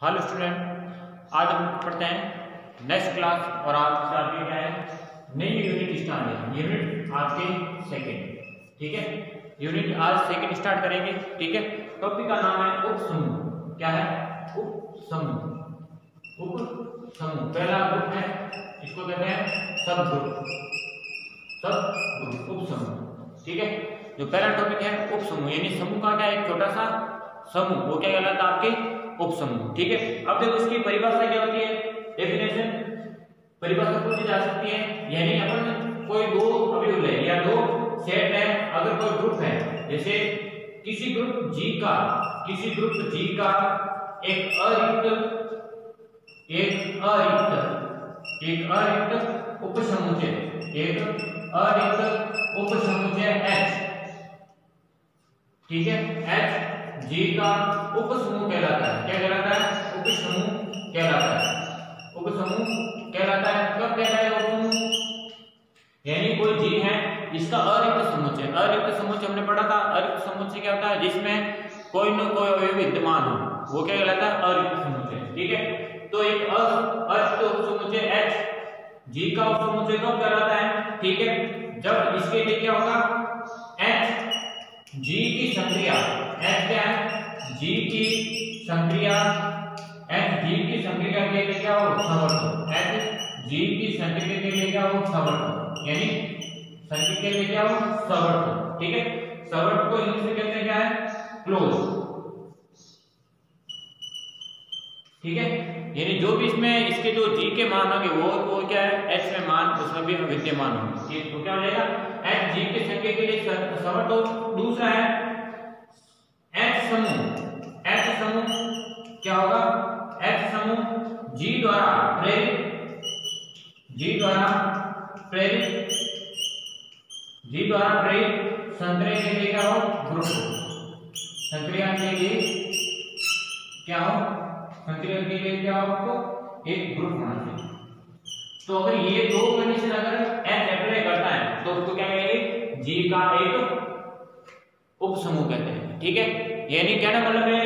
Hello student, आज हम पढ़ते हैं नेक्स्ट क्लास और आज आपके क्या है नई यूनिट स्टार्ट है। यूनिट आपके सेकंड, ठीक है। यूनिट आज सेकंड स्टार्ट करेंगे, ठीक है। टॉपिक का नाम है उपसमूह। क्या है? उपसमूह। उपसमूह पहला ग्रुप है, इसको कहते हैं सब ग्रुप। सब ग्रुप उपसमूह, ठीक है। जो पहला टॉपिक है उपसमूह, यानी समूह का क्या एक छोटा सा समूह, वो क्या कहलाता है? आपके उपसमूह, ठीक है। अब देखो इसकी परिभाषा क्या होती है, डेफिनेशन। परिभाषा पूछी जा सकती है, यानी अपन कोई दो अवयव है या दो सेट है, अगर कोई ग्रुप है, जैसे किसी ग्रुप G का एक अरिक्त उपसमुच्चय H, ठीक है। H G का उपसमूह कहलाता है। क्या कहलाता है? उपसमूह कहलाता है। उपसमूह कहलाता है। कब कहलाएगा उपसमूह? यानी कोई G है, इसका अरिक्त समुच्चय हमने पढ़ा था। अरिक्त समुच्चय क्या होता है? जिसमें कोई न कोई अवयव विद्यमान हो, वो क्या कहलाता है? अरिक्त समुच्चय, ठीक है। तो एक अरिक्त उपसमुच्चय H G का उपसमुच्चय कब कहलाता है? ठीक है, जब इसके लिए क्या होगा? H G की संक्रिया, H क्या है? G की संक्रिया के लिए क्या हो? समवर्तन। H G की संक्रिया के लिए क्या हो? समवर्तन, यानी संक्रिया के लिए क्या हो? समवर्तन, ठीक है। समवर्तन को इंग्लिश में कहते हैं क्या है? क्लोज, ठीक है। यानी जो भी इसमें इसके जो G के मान होंगे वो क्या है? H में मान उसमें भी विद्यमान होंगे, ये तो क्या हो जाएगा? H G की संक्रिया के लिए समवर्तन। दूसरा है H समूह क्या होगा? H समूह G द्वारा प्रेरित संक्रिया के लिए क्या हो? ग्रुप। संक्रिया के लिए क्या हो? आपको एक ग्रुप होना चाहिए। तो अगर ये दो कंडीशन अगर H अप्लाई करता है तो उसको क्या कहेंगे? G का एक उपसमूह कहते हैं, ठीक है। यानी कहना मतलब है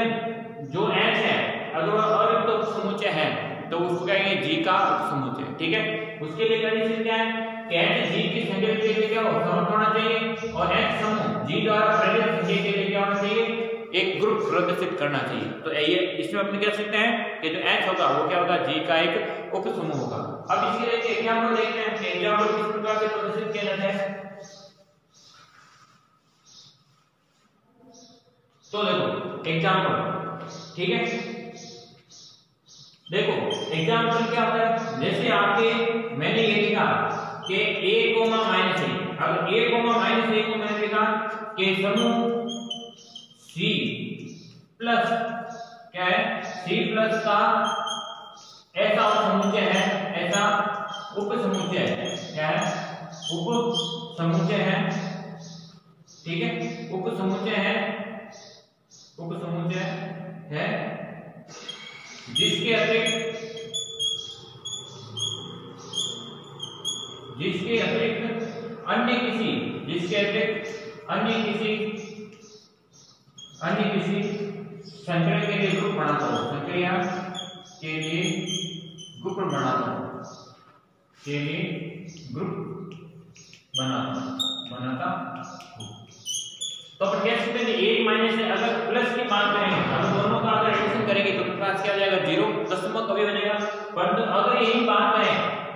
जो H है अगर वह अरिक्त उपसमुच्चय है तो उसको कहेंगे G का उपसमुच्चय, ठीक है। उसके लिए कंडीशन क्या है कि H G की संक्रिया के लिए क्या हो? समवर्तन होना चाहिए, और H समूह G द्वारा प्रेरित संक्रिया के लिए क्या होना चाहिए? एक ग्रुप प्रदर्शित करना चाहिए। तो ये इसमें अपन कह सकते हैं कि जो H होगा वो क्या होगा? G का एक उपसमूह होगा। अब इसके लिए एग्जांपल देखते हैं कि एग्जांपल किस प्रकार से प्रदर्शित किया जाता है। तो देखो एग्जांपल, ठीक है। देखो एग्जांपल क्या होता है? जैसे आपके मैंने ये लिखा कि a, -a, अब a, -a को मैंने लिखा कि समूह C प्लस क्या है? C प्लस का ऐसा उपसमुच्चय है, क्या है? उपसमुच्चय है, ठीक है। उपसमुच्चय है जिसके अतिरिक्त अन्य किसी संक्रिया के लिए ग्रुप बनाता हो, बनाता हो। तो अपन कह सकते हैं कि 1 माइनस है, अगर प्लस की बात करेंगे, अगर दोनों का अगर एडिशन करेंगे तो पास क्या हो जाएगा? 0 दशमलव कभी बनेगा। परंतु अगर यही बात करें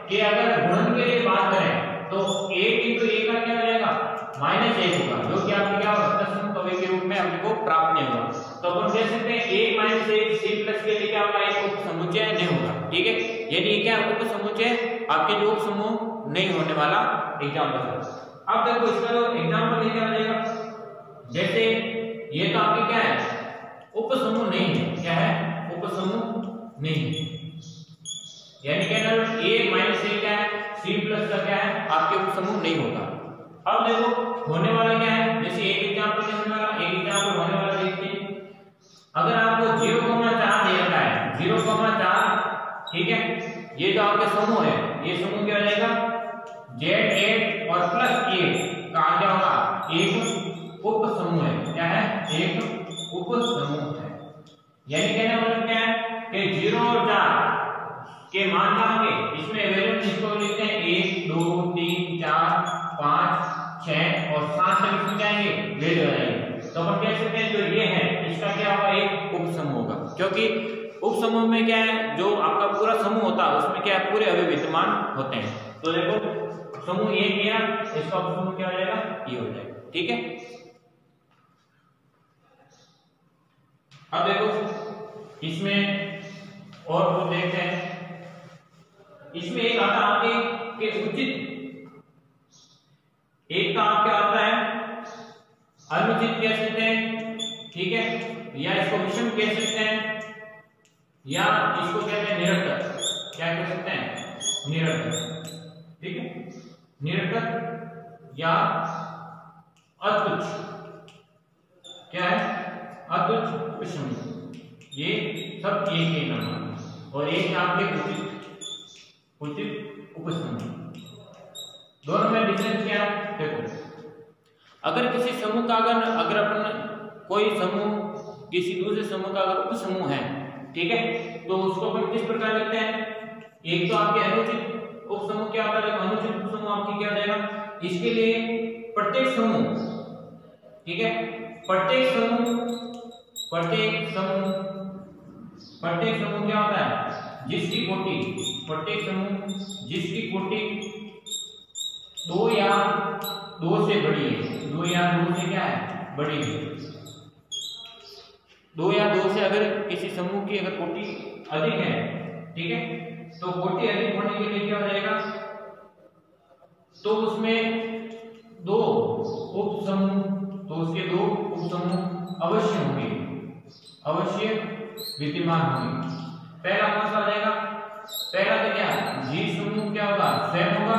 कि अगर गुणन के लिए बात करें तो 1 into a का क्या हो जाएगा? -1 होगा, जो कि आपके क्या होगा? दशमलव कभी के रूप में हमको प्राप्त नहीं होगा। तो अपन कह सकते हैं 1 - 1 C प्लस के लिए क्या होगा? एक उपसमुच्चय नहीं होगा, ठीक है। यानी क्या उपसमुच्चय आपके जो उपसमूह नहीं होने वाला एग्जांपल है। अब देखो इसका जो एग्जांपल है क्या हो जाएगा? जैसे ये तो आपके क्या है? उपसमूह नहीं है। क्या है? उपसमूह नहीं है, यानी कहना a - a क्या है? C प्लस का क्या है? आपके उपसमूह नहीं होगा। अब देखो होने वाला क्या है? जैसे एक एग्जांपल होने वाला देखिए। अगर आपको 0,4 दे रखा है, 0,4, ठीक है। ये जो आपके समूह है, ये समूह क्या हो जाएगा? Z8 और +8 का क्या होगा? एक उपसमूह है। क्या है? एक उपसमूह है। यानी कहने का मतलब क्या है कि 0 और 4 के मान क्या होंगे, इसमें वैल्यू जिसको लिखते हैं 1 2 3 4 5 6 और 7 तक इसमें क्या आएंगे, वैल्यू आएंगे। तो अपन कह सकते हैं जो ये है इसका क्या होगा, एक उपसमूह होगा, क्योंकि उपसमूह में क्या है, जो आपका पूरा समूह होता है उसमें क्या है, पूरे अवयव विद्यमान होते हैं। तो देखो समूह ए किया, इसका उपसमूह क्या हो जाएगा, ये हो जाएगा। ठीक है, अब देखो इसमें और कुछ देखते हैं। इसमें एक आता है आपके के उचित, एक का आप क्या आता है अनुचित कह सकते हैं, ठीक है, या इसको विषम कह सकते हैं, या इसको कहते हैं निरर्थक, क्या कह सकते हैं, निरर्थक, ठीक है, निरर्थक या अतुच्छ, क्या है, अतुच्छ विषम, ये सब एक ही नाम है। और एक आपके उचित, उचित उपसमूह, दोनों में डिफरेंस क्या है, देखो अगर किसी समूह का अगर अपन कोई समूह किसी दूसरे समूह का अगर उपसमूह है, ठीक है, तो उसको अपन किस प्रकार लिखते हैं, एक तो आपके अनुचित उपसमूह क्या होता है, अनुचित उपसमूह आपकी क्या हो जाएगा, इसके लिए प्रत्येक समूह, ठीक है, प्रत्येक समूह क्या होता है, जिसकी कोटि, प्रत्येक समूह जिसकी कोटि 2 या 2 से बड़ी है, 2 या 2 से क्या है, बड़ी है, 2 या 2 से अगर किसी समूह की अगर कोटि अधिक है, ठीक है, तो कोटि अधिक होने के लिए क्या हो जाएगा, तो उसमें 2 उपसमूह, तो उसके 2 उपसमूह अवश्य होंगे, अवश्य विद्यमान होंगे। पहला कौन सा हो जाएगा, पहला तो क्या, जी समूह क्या होगा, स्वयं होगा,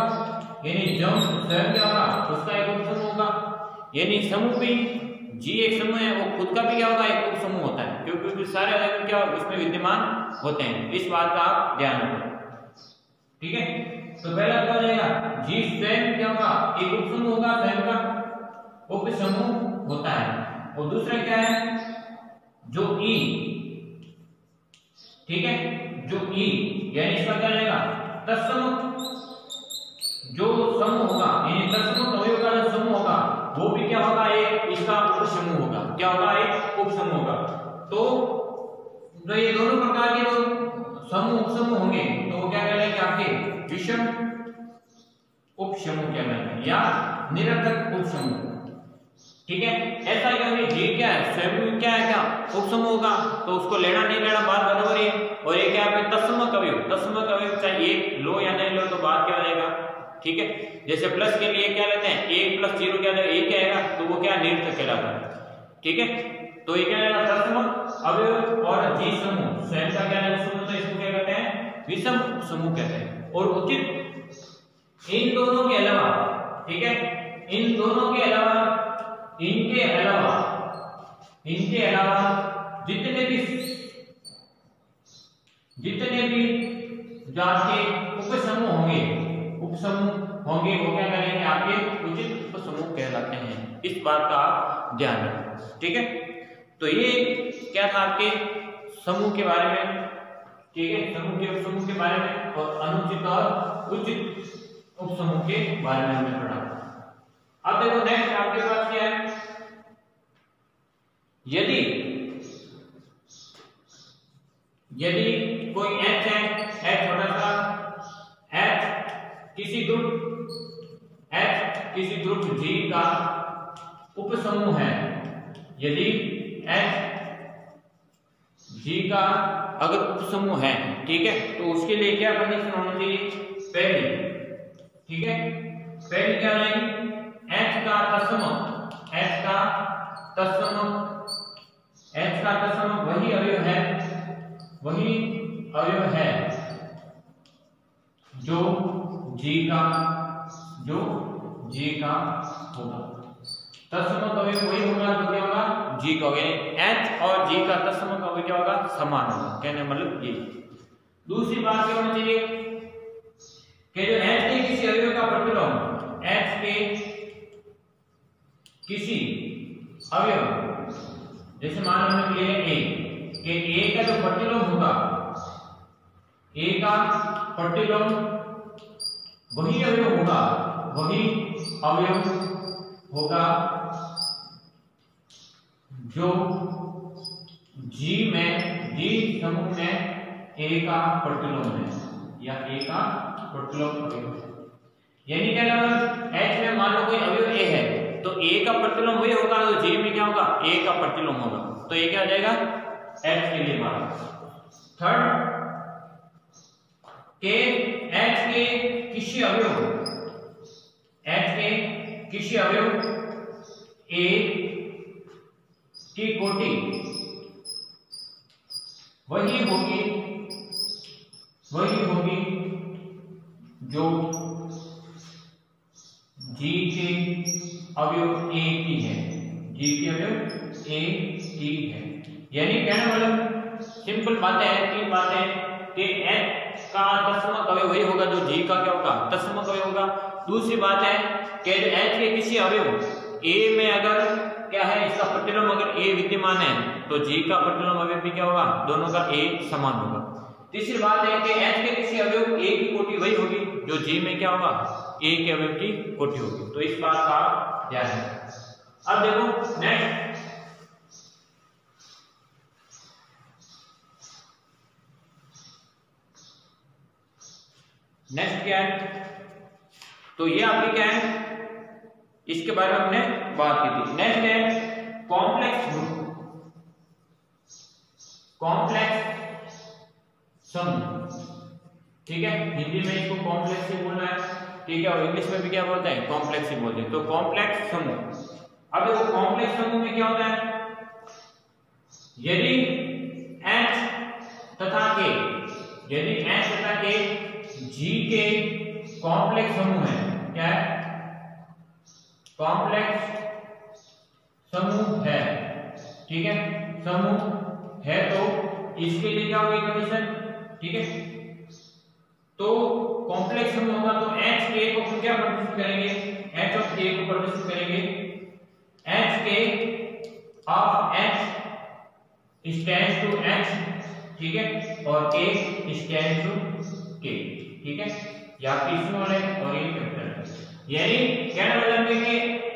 यानी जब स्वयं क्या होगा, उसका एक उपसमूह होगा, यानी समूह भी जी एक समूह है, वो खुद का भी क्या होगा, एक उपसमूह होता है, क्योंकि सारे अवयव क्या उसमें विद्यमान होते हैं, इस बात का आप ध्यान रखो। ठीक है, तो पहला क्या हो जाएगा, जी स्वयं क्या होगा, एक उपसमूह होगा, स्वयं का उपसमूह होता है। और दूसरा क्या है, जो ई, ठीक है, जो ई यानी इसका क्या रहेगा, तत्समूह, जो समूह होगा यानी तत्समूह अवयव का जो समूह होगा वो भी क्या होगा, एक इसका उपसमूह होगा, क्या होगा, एक उपसमूह होगा। तो जो ये दोनों प्रकार के जो समूह उपसमूह होंगे तो वो क्या कहलाएंगे, आपके विषम उपसमूह कहलाएंगे या निरर्थक उपसमूह। ठीक है, ऐसा क्या है, जी क्या है, स्वयं क्या है, क्या उपसमूह होगा, तो उसको लेना नहीं लेना बात बराबर है। और ये क्या है, तत्समक अवयव, तत्समक अवयव चाहे एक लो या नहीं लो तो बात क्या हो जाएगा। ठीक है, जैसे प्लस के लिए क्या लेते हैं, 1 + 0 क्या जाएगा, 1 आएगा, तो वो क्या निरर्थक कहलाता है। ठीक है, तो ये क्या है, तत्समक अवयव और जी समूह स्वयं का क्या है समूह, तो इसको क्या कहते हैं, विषम समूह कहते हैं। और उचित इन दोनों के अलावा, ठीक है, इन दोनों के अलावा, इनके अलावा जितने भी जाति उपसमूह होंगे वो क्या करेंगे, आपके उचित उपसमूह कहलाते हैं। इस बात का आप ध्यान रखें। ठीक है, तो ये क्या था आपके समूह के बारे में। ठीक है, समूह के उपसमूह के बारे में और अनुचित और उचित उपसमूह के बारे में हमने पढ़ा। अब देखो नेक्स्ट आपके पास क्या है, यदि कोई H है, H छोटा सा H किसी ग्रुप G का उपसमूह है, यदि H G का अगर उपसमूह है, ठीक है, तो उसके लिए क्या कंडीशन होनी चाहिए, पहली, ठीक है, पहली क्या रहेगी, H का तत्समक वही अवयव है जो G का होगा। तत्समक अवयव वही होगा जो क्या होगा, G का होगा, यानी H और G का तत्समक अवयव क्या होगा, समान होगा। कहने मतलब ये। दूसरी बात क्या होनी चाहिए कि जो H के किसी अवयव का प्रतिलोम, H के किसी अवयव, जैसे मान लो A, कि A का जो प्रतिलोम होगा ए का प्रतिलोम वही अवयव होगा जो जी समूह में ए का प्रतिलोम है या ए का प्रतिलोम अवयव है। यानी क्या मतलब H में मान लो कोई अवयव ए है तो ए का प्रतिलोम वही होगा तो जी में क्या होगा ए का प्रतिलोम होगा, तो ये क्या हो जाएगा H के लिए मान। थर्ड के H के किसी अवयव ए की कोटि वही होगी जो जी के अवयव ए की है, यानी कहने मतलब सिंपल बातें हैं, 3 बातें कि H का तत्समक अवयव वही होगा जो जी का क्या होगा तत्समक अवयव होगा। दूसरी बात है कि H के किसी अवयव A में अगर क्या है इसका प्रतिलोम अगर A विद्यमान है तो G का प्रतिलोम अवयव भी क्या होगा दोनों का A समान होगा। तीसरी बात है कि H के किसी अवयव A की कोटि वही होगी जो G में क्या होगा A के अवयव की कोटि होगी, तो इस बात का ध्यान है। अब देखो नेक्स्ट क्या है, तो ये आपकी क्या है इसके बारे में हमने बात की थी। नेक्स्ट है कॉम्प्लेक्स समूह, ठीक है, हिंदी में इसको कॉम्प्लेक्स ही बोलना है, ठीक है, और इंग्लिश में भी क्या बोलते हैं कॉम्प्लेक्स ही बोलते हैं। तो कॉम्प्लेक्स समूह, अब देखो कॉम्प्लेक्स समूह में क्या होता है, यदि H तथा K G के कॉम्प्लेक्स समूह है, क्या है कॉम्प्लेक्स समूह है, ठीक है, समूह है तो इसके लिए क्या होगी कंडीशन, ठीक है, तो कॉम्प्लेक्स समूह होगा तो H के को हम क्या प्रदर्शित करेंगे, H ऑफ K को प्रदर्शित करेंगे H के of H stands to H, ठीक है, और K स्टैंड्स टू K, ठीक है, या स्मॉल है और ये कैपिटल है। यानी कहने मतलब है कि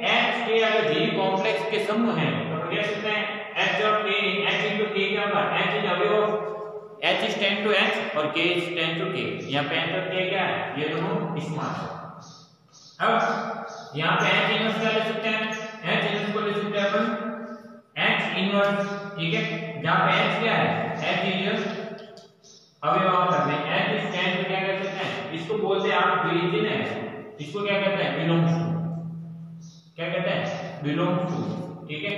H के अगर G कॉम्प्लेक्स के समूह हैं तो हम कह सकते हैं H और K, H into K क्या होगा, H इज अवयव of H stand to H और K स्टैंड टू K, यहाँ पे H और K क्या है ये दोनों स्मॉल है। अब यहाँ पे H इनवर्स क्या ले सकते हैं, H इनवर्स को ले सकते हैं अपन H इनवर्स, ठीक है, जहाँ पे H क्या है H इज अवयव ऑफ H स्टैंड टू क्या कह सकते हैं, इसको बोलते हैं आप डिवीजन है, इसको क्या कहते हैं बिलोंग्स टू, क्या कहते हैं बिलोंग्स टू, ठीक है,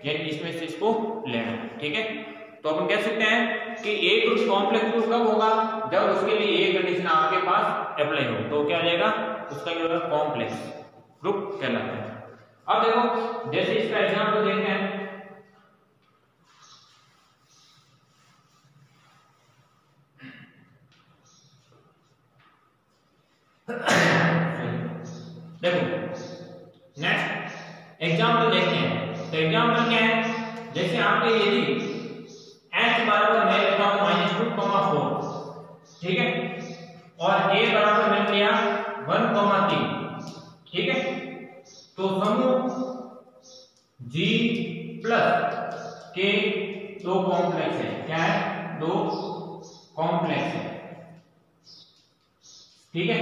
यानी इसमें से इसको लेना, ठीक है। तो अपन कह सकते हैं कि एक ग्रुप कॉम्प्लेक्स ग्रुप कब होगा, जब उसके लिए ये कंडीशन आपके पास अप्लाई हो, तो क्या आ जाएगा उसका क्या होगा कॉम्प्लेक्स ग्रुप कहलाता है। अब देखो जैसे इसका एग्जांपल देखते हैं, देखो नेक्स्ट एग्जांपल देखते हैं। तो एग्जांपल क्या है, जैसे आपके यदि H बराबर मैं लेता हूं -2,4, ठीक है, और A बराबर मैं लिया 1,3, ठीक है, तो समूह G प्लस K दो कॉम्प्लेक्स है, क्या है दो कॉम्प्लेक्स है, ठीक है,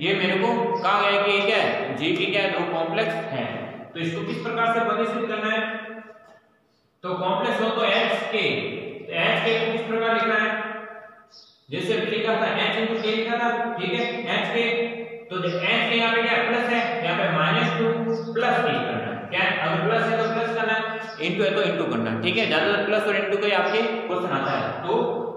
ये मेरे को कहा गया कि क्या है G की क्या है दो कॉम्प्लेक्स है। तो इसको किस प्रकार से प्रदर्शित करना है, तो कॉम्प्लेक्स हो तो H के, तो H के को किस प्रकार लिखना है, जैसे लिखा था H into K लिखा था, ठीक है, H के, तो H के यहाँ पे क्या प्लस है, यहाँ पे -2 प्लस K करना है, क्या है अगर प्लस है तो प्लस करना है, इंटू है तो इंटू करना है, ठीक है, ज्यादातर प्लस और इंटू का आपके क्वेश्चन आता है। तो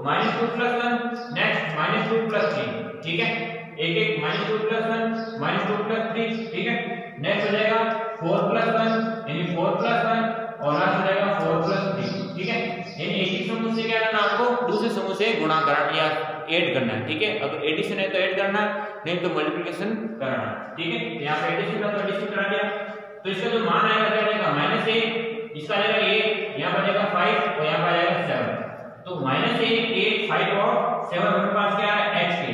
-2 + 1 नेक्स्ट -2 + 3, ठीक है, एक एक -2 + 1 -2 + 3, ठीक है, नेक्स्ट हो जाएगा 4 + 1 यानी 4 + 1 और लास्ट हो जाएगा 4 + 3, ठीक है, यानी एक ही समूह से क्या करना आपको दूसरे समूह से गुणा करना या ऐड करना है, ठीक है, अगर एडिशन है तो ऐड करना है, नहीं तो मल्टीप्लिकेशन करना है, ठीक है, यहाँ पे एडिशन का तो एडिशन करा दिया, तो इसका जो मान आएगा क्या आएगा -1, इसका आएगा 1, यहाँ पर आएगा 5 और यहाँ पर आएगा 7, तो -1 8 5 और 7 हमारे पास क्या है h के।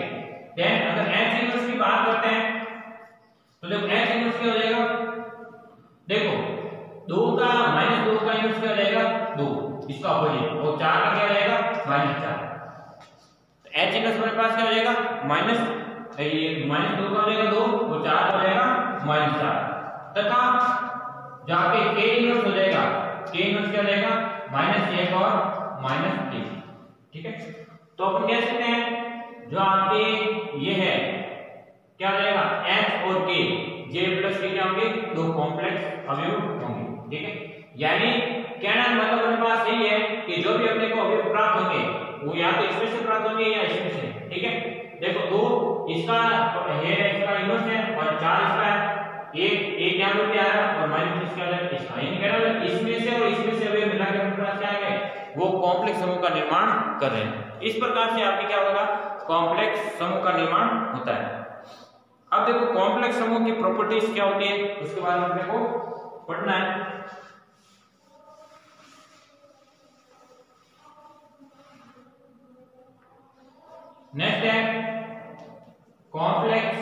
देन अगर h इनवर्स की बात करते हैं तो देखो h इनवर्स क्या हो जाएगा, देखो 2 का -2 का इनवर्स क्या हो जाएगा 2, इसका अपोजिट, और 4 का क्या हो जाएगा -4। तो h इनवर्स हमारे पास क्या हो जाएगा -2 का हो जाएगा 2 और 4 का हो जाएगा -4, तथा जहां पे k इनवर्स हो जाएगा, k इनवर्स क्या हो जाएगा -1 और -3। ठीक है, तो अपन कह सकते हैं जो आपके ये है क्या हो जाएगा h और k, j प्लस k क्या होंगे, दो कॉम्प्लेक्स अवयव होंगे। ठीक है, यानी कहना मतलब हमारे पास यही है कि जो भी अपने को अवयव प्राप्त होंगे वो या तो इसमें से प्राप्त होंगे या इसमें से। ठीक है, देखो 2 इसका है, इसका इनवर्स है, और 4 इसका है, एक यहां पे आ रहा है और माइनस इसका है इसका, यानी कहना इसमें से और इसमें से अवयव मिला के हमारे पास क्या है वो कॉम्प्लेक्स समूह का निर्माण कर रहे हैं। इस प्रकार से आपके क्या होगा कॉम्प्लेक्स समूह का निर्माण होता है। अब देखो कॉम्प्लेक्स समूह की प्रॉपर्टीज क्या होती है उसके बारे में अपने को पढ़ना है। नेक्स्ट है कॉम्प्लेक्स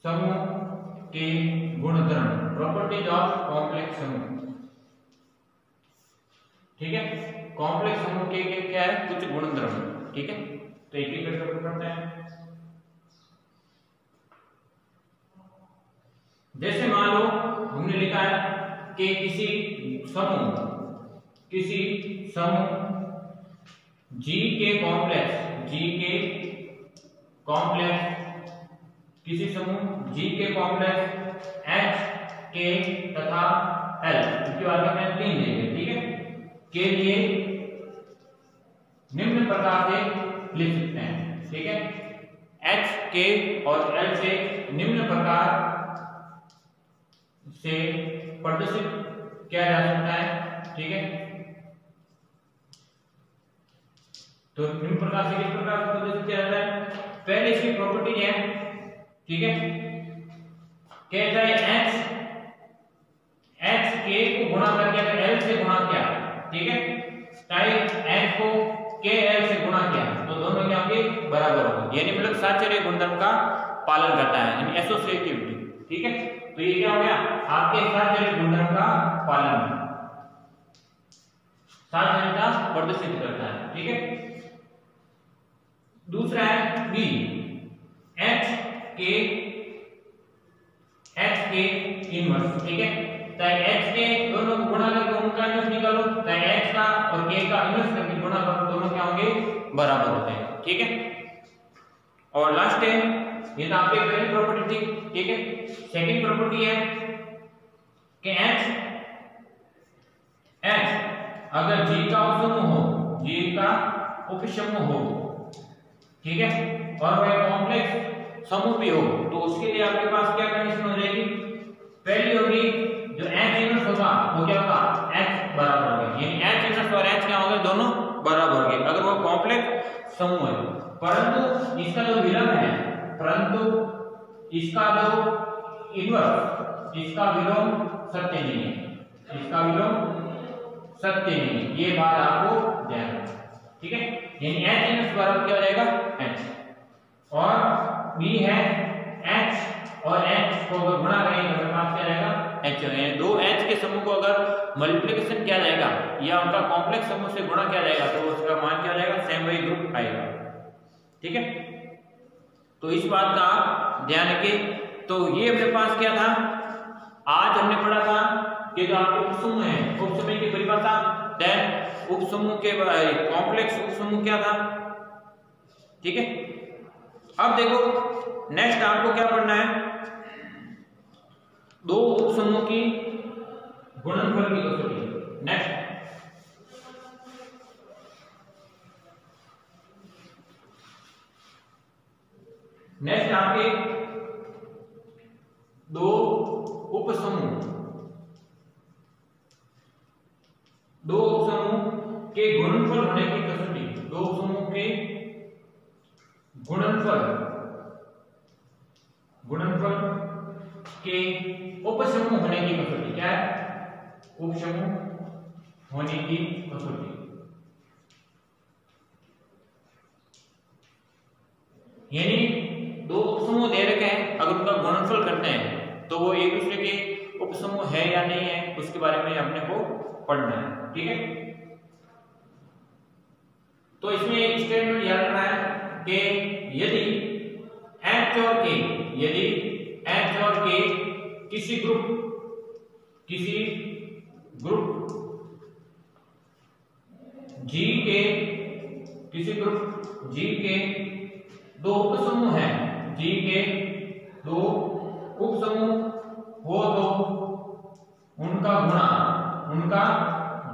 समूह के गुणधर्म, प्रॉपर्टीज ऑफ कॉम्प्लेक्स समूह। ठीक है, कॉम्प्लेक्स समूह के क्या है कुछ गुणधर्म। ठीक है, तो एक एक करके पढ़ते हैं। जैसे मान लो हमने लिखा है कि किसी समूह G के कॉम्प्लेक्स किसी समूह G के कॉम्प्लेक्स H K तथा L इसके बारे में 3 लेंगे। ठीक है, के लिए निम्न प्रकार से लिख सकते हैं। ठीक है, H K और L से निम्न प्रकार से प्रदर्शित किया जा सकता है। ठीक है, तो निम्न प्रकार से किस प्रकार से प्रदर्शित किया जाता है, पहले इसकी प्रॉपर्टी है। ठीक है, कहता है h k को गुणा करके अगर l से गुणा किया, ठीक है, टाइप h को k l से गुणा किया तो दोनों क्या होंगे बराबर होंगे, यानी मतलब साहचर्य गुणधर्म का पालन करता है, यानी एसोसिएटिविटी। ठीक है, तो ये क्या हो गया आपके साहचर्य गुणधर्म का पालन, साहचर्यता प्रदर्शित करता है। ठीक है, दूसरा है b h k इनवर्स। ठीक है, चाहे h के दोनों को गुणा करके उनका इनवर्स निकालो, चाहे h का और k का इनवर्स करके गुणा करो, दोनों क्या होंगे बराबर होते हैं। ठीक है, और लास्ट है ये तो आपकी पहली प्रॉपर्टी थी। ठीक है, सेकंड प्रॉपर्टी है कि h अगर G का उपसमूह हो, G का उपसमूह हो, ठीक है, और वह कॉम्प्लेक्स समूह भी हो, तो उसके लिए आपके पास क्या कंडीशन हो जाएगी, पहली होगी जो h इनवर्स होगा वो क्या होगा h बराबर होगा, यानी h इनवर्स और h क्या होगा दोनों बराबर होंगे अगर वो कॉम्प्लेक्स समूह है। परंतु इसका जो विलोम है, परंतु इसका जो इनवर्स, इसका विलोम सत्य नहीं है, इसका विलोम सत्य नहीं है, ये बात आपको ध्यान रखना। ठीक है, यानी h इनवर्स बराबर क्या हो जाएगा h, और b है h और h को अगर गुणा करेंगे तो हमारे पास क्या जाएगा h हो जाएगा। दो h के समूह को अगर मल्टीप्लिकेशन किया जाएगा या उनका कॉम्प्लेक्स समूह से गुणा किया जाएगा तो उसका मान क्या जाएगा सेम वही ग्रुप आएगा। ठीक है, तो इस बात का आप ध्यान रखिए। तो ये अपने पास क्या था, आज हमने पढ़ा था कि जो आपके उपसमूह है, उपसमूह की परिभाषा, देन उपसमूह के कॉम्प्लेक्स उपसमूह क्या था। ठीक है, अब देखो नेक्स्ट आपको क्या पढ़ना है, दो उपसमूह की गुणनफल की कसौटी। नेक्स्ट आपके दो उपसमूह के गुणनफल होने की कसौटी, दो उपसमूह के गुणनफल के उपसमूह होने की कसौटी, क्या है उपसमूह होने की कसौटी। हैं उसके बारे में अपने को पढ़ना है, ठीक है। तो इसमें एक स्टेटमेंट याद रखना है कि यदि H और K, यदि H और K किसी ग्रुप G के दो उपसमूह हैं, G के दो उपसमूह हो तो उनका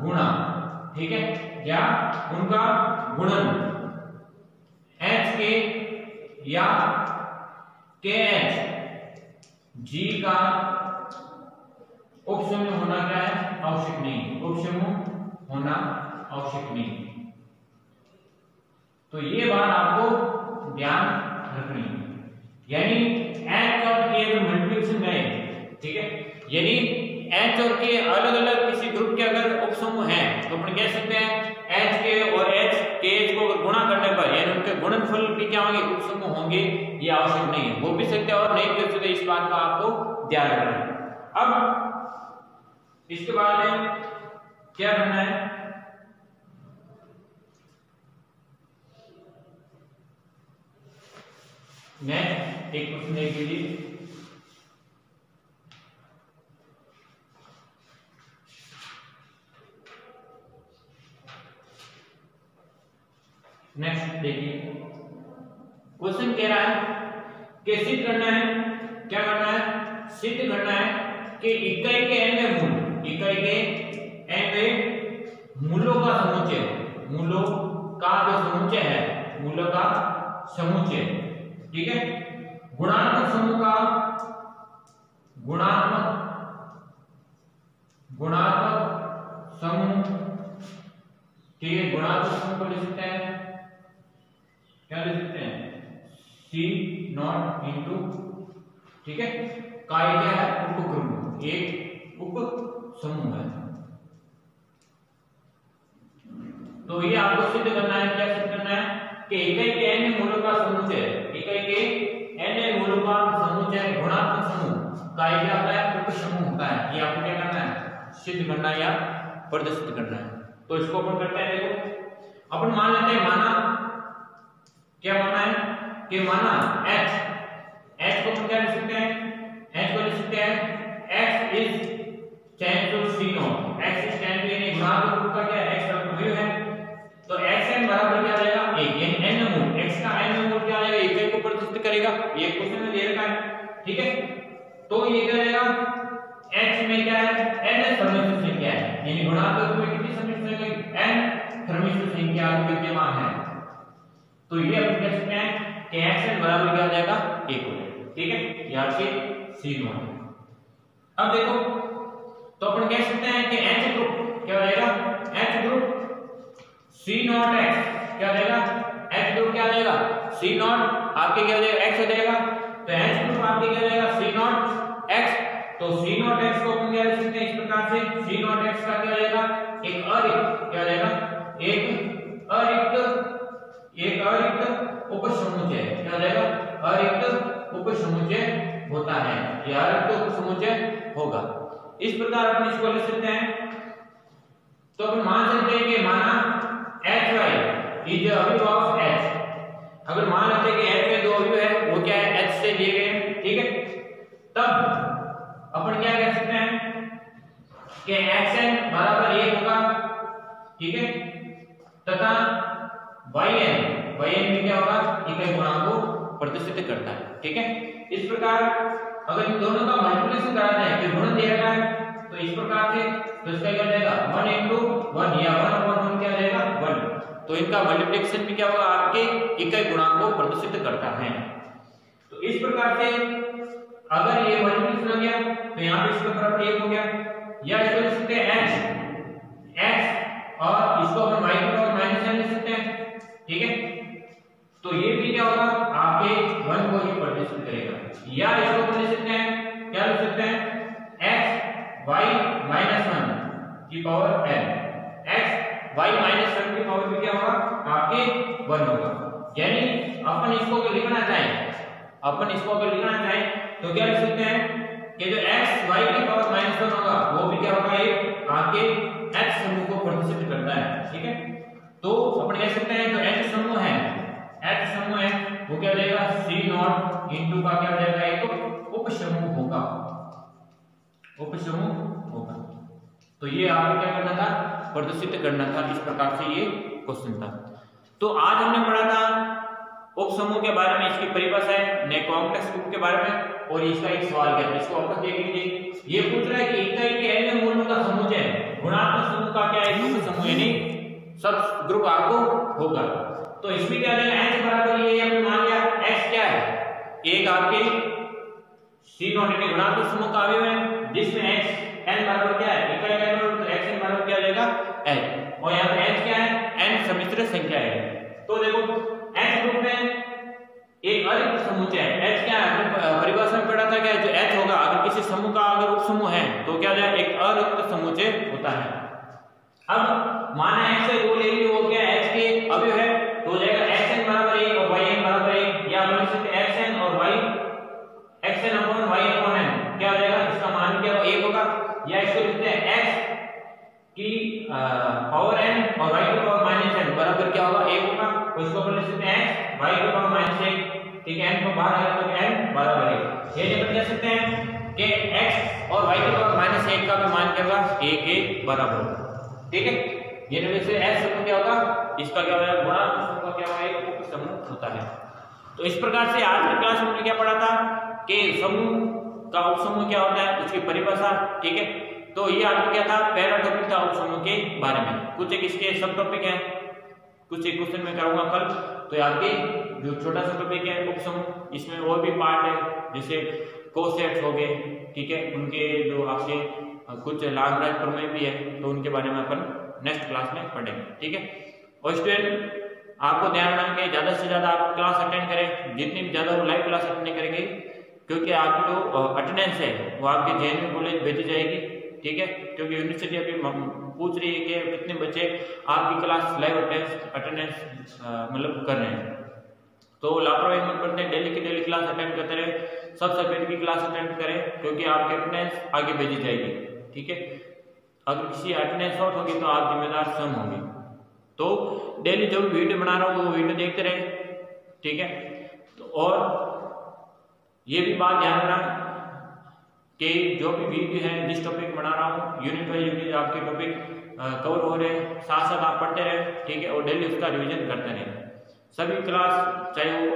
गुणा, ठीक है, या उनका गुणन H के या KH G का उपसमूह होना क्या है, आवश्यक नहीं, उपसमूह होना आवश्यक नहीं। तो ये बात आपको ध्यान रखनी है। यानी H और K अगर मल्टीप्लिकेशन करें, ठीक है, यानी H और K अलग अलग किसी ग्रुप के अगर उपसमूह हैं तो अपन कह सकते हैं H के और H KH को अगर गुणा करने पर यानी उनके गुणनफल भी क्या होंगे, उपसमूह होंगे, ये आवश्यक नहीं है। हो भी सकते हैं और नहीं भी कर सकते, इस बात का आपको ध्यान रखना है। अब इसके बाद क्या करना है, मैं एक क्वेश्चन देख लीजिए। नेक्स्ट देखिए, क्वेश्चन कह रहा है कि सिद्ध करना है, क्या करना है, सिद्ध करना है कि इकाई के nवें मूलों का समुच्चय, मूलों का जो समुच्चय है, मूलों का समुच्चय, ठीक है, गुणात्मक समूह का गुणात्मक समूह, ठीक है, गुणात्मक समूह को लिख सकते हैं, क्या लिख सकते हैं, C0 इंटू, ठीक है, काय क्या है, उपक्रम, एक उप समूह है। तो ये आपको सिद्ध करना है, क्या सिद्ध करना है कि इकाई के n मूलों का समुच्चय, इकाई के n मूलों का समुच्चय गुणात्मक समूह का क्या होता है, उप समूह होता है। ये आपको क्या करना है, सिद्ध करना है या प्रदर्शित करना है। तो इसको अपन करते हैं, देखो अपन मान लेते हैं, माना क्या माना है कि माना H को अपन क्या लिख सकते हैं, H को लिख सकते हैं X is tend to C0, X is tend to यानी गुणात्मक रूप का क्या है, X का वैल्यू है, तो Xn बराबर क्या आ जाएगा, 1, यानी n मूल, X का n मूल क्या आ जाएगा, इकाई को प्रतिनिधित्व करेगा। ये क्वेश्चन में दे रखा है, ठीक है। तो ये क्या रहेगा, X में क्या है, n सम्मिश्र संख्या है, यानी गुणात्मक रूप में कितनी सम्मिश्र संख्या, n सम्मिश्र संख्या विद्यमान है। तो ये अपन कह सकते हैं कि Xn बराबर क्या आ जाएगा, 1 हो जाएगा, ठीक है, यहाँ से C0। अब देखो, तो अपन कह सकते हैं कि H ग्रुप क्या हो जाएगा, H ग्रुप C0X क्या हो जाएगा, H ग्रुप क्या हो जाएगा, C0 आपके क्या हो जाएगा, X हो जाएगा। तो H ग्रुप आपके क्या हो जाएगा, C0X। तो C0X को अपन क्या लिख सकते हैं, इस प्रकार से C0X का क्या हो जाएगा, एक अरिक्त क्या हो जाएगा, एक अरिक्त उपसमुच्चय क्या हो जाएगा, अरिक्त उपसमुच्चय होता है, यह अरिक्त उपसमुच्चय होगा। इस प्रकार अपन इसको लिख सकते हैं। तो अपन मान सकते हैं कि माना HY इज अवयव ऑफ H, अगर मान लेते हैं कि H में दो अवयव है, वो क्या है, H से लिए गए हैं, ठीक है, तब अपन क्या कह सकते हैं कि Xn बराबर 1 होगा, ठीक है, तथा Yn में क्या होगा, इकाई गुणांक को प्रदर्शित करता है, ठीक है। इस प्रकार अगर इन दोनों का मल्टीप्लिकेशन कराते हैं कि गुणन दे रखा है, तो इस प्रकार से तो इसका क्या जाएगा, 1 into 1 या 1/1 क्या जाएगा, 1। तो इनका मल्टीप्लिकेशन भी क्या होगा, आपके इकाई गुणांक को प्रदर्शित करता है। तो इस प्रकार से अगर ये मल्टीप्लिकेशन हो गया तो यहाँ पे इसका बराबर 1 हो गया, या इसको लिख सकते हैं x और इसको अपन y की पावर -n लिख सकते हैं, ठीक है। तो ये भी क्या होगा, आपके 1 को ही प्रदर्शित करेगा, या इसको अपन लिख सकते हैं, क्या लिख सकते हैं, x y -1 की पावर n, x y -1 की पावर भी क्या होगा, आपके 1 होगा। यानी अपन इसको अगर लिखना चाहें तो क्या लिख सकते हैं कि जो x y की पावर -1 होगा वो भी क्या होगा, एक आपके h समूह को प्रदर्शित करता है। ठीक है, तो अपन कह सकते हैं जो h समूह है वो क्या हो जाएगा, C0 इनटू का क्या हो जाएगा, एक उपसमूह होगा। तो ये आपको क्या करना था, प्रदर्शित करना था। इस प्रकार से ये क्वेश्चन था। तो आज हमने पढ़ा था उपसमूह के बारे में, इसकी परिभाषा है, ने कॉम्प्लेक्स ग्रुप के बारे में, और इसका एक सवाल क्या है, इसको वापस देख लीजिए। ये पूछ रहा है कि इकाई के अन्य मूलों का समुच्चय गुणात्मक समूह का क्या है, उपसमूह यानी सब ग्रुप आपको होगा। तो इसमें क्या देगा, h बराबर ये हमने मान लिया, x क्या है, एक आपके C0 यानी गुणात्मक समूह का अवयव है, जिसमें x n बराबर क्या है, इकाई का यूनिट, तो xn बराबर क्या हो जाएगा, h, और यहाँ पे h क्या है, n सम्मिश्र संख्या है। तो देखो h ग्रुप में एक अरिक्त समुच्चय है, h क्या है, परिभाषा में पढ़ा था क्या, जो h होगा अगर किसी समूह का अगर उपसमूह है तो क्या हो जाए, एक अरिक्त समुच्चय होता है। अब माना x से रो ले ली, वो क्या है, h के अवयव है, तो हो जाएगा xn बराबर 1 और yn बराबर 1, या बोल सकते हैं xn और y, xn upon y upon n क्या हो जाएगा, इसका मान क्या 1 होगा, या इसको लिखते हैं x की पावर n और y की पावर -n बराबर क्या होगा, 1 होगा, तो इसको अपन लिख सकते हैं x y की पावर -1, ठीक है, n को बाहर आएगा तो n बराबर 1। ये अपन कह सकते हैं कि x और y की पावर -1 का मान क्या होगा, 1 के बराबर होगा। ठीक है, ये जैसे h समूह क्या होगा, इसका क्या होगा, गुणात्मक समूह का क्या होगा, एक उपसमूह होता है। तो इस प्रकार से आज की क्लास में क्या पढ़ा था कि समूह का उपसमूह क्या होता है, उसकी परिभाषा। ठीक है, तो ये आपको क्या था, पहला टॉपिक था उपसमूह के बारे में। कुछ एक इसके सब टॉपिक हैं, कुछ एक क्वेश्चन में कराऊंगा कल। तो आपके जो छोटा सा टॉपिक है उपसमूह, इसमें और भी पार्ट है, जैसे कोसेट्स हो गए, ठीक है, उनके जो आपके कुछ लाग्रांज प्रमेय भी है, तो उनके बारे में अपन नेक्स्ट क्लास में पढ़ेंगे। ठीक है, और स्टूडेंट आपको ध्यान रखना कि ज्यादा से ज्यादा आप क्लास अटेंड करें, जितनी भी ज्यादा लाइव क्लास अटेंड करेंगे, क्योंकि आपकी जो अटेंडेंस है वो आपके जेएनयू कॉलेज भेजी जाएगी। ठीक है, क्योंकि यूनिवर्सिटी अभी पूछ रही है कि कितने बच्चे आपकी क्लास लाइव अटेंडेंस मतलब कर रहे हैं। तो लापरवाही मत बरतें, डेली की डेली क्लास अटेंड करते रहे, सब सब्जेक्ट की क्लास अटेंड करें, क्योंकि आपकी अटेंडेंस आगे भेजी जाएगी। ठीक है, अगर किसी अटेंडेंस शॉर्ट होगी तो आप जिम्मेदार स्वयं होंगे। तो डेली जो भी वीडियो बना रहा हूँ वो वीडियो देखते रहे। ठीक है, तो और ये भी बात ध्यान रखना कि जो भी वीडियो है, जिस टॉपिक बना रहा हूँ, यूनिट बाई यूनिट आपके टॉपिक कवर हो रहे, साथ साथ आप पढ़ते रहे। ठीक है, और डेली उसका रिवीजन करते रहे। सभी क्लास, चाहे वो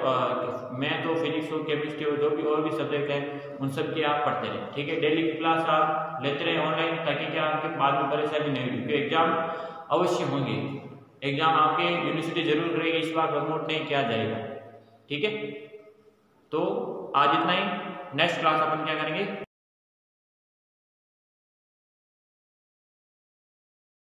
मैथ हो, फिजिक्स हो, केमिस्ट्री हो, जो भी और भी सब्जेक्ट है, उन सब की आप पढ़ते रहे। ठीक है, डेली की क्लास आप लेते रहे ऑनलाइन, ताकि क्या आपके बाद में परेशानी नहीं होगी, क्योंकि एग्जाम अवश्य होंगे। एग्जाम आपके यूनिवर्सिटी जरूर करेगी, इस बार प्रमोट नहीं किया जाएगा। ठीक है, तो आज इतना ही। नेक्स्ट क्लास अपन क्या करेंगे,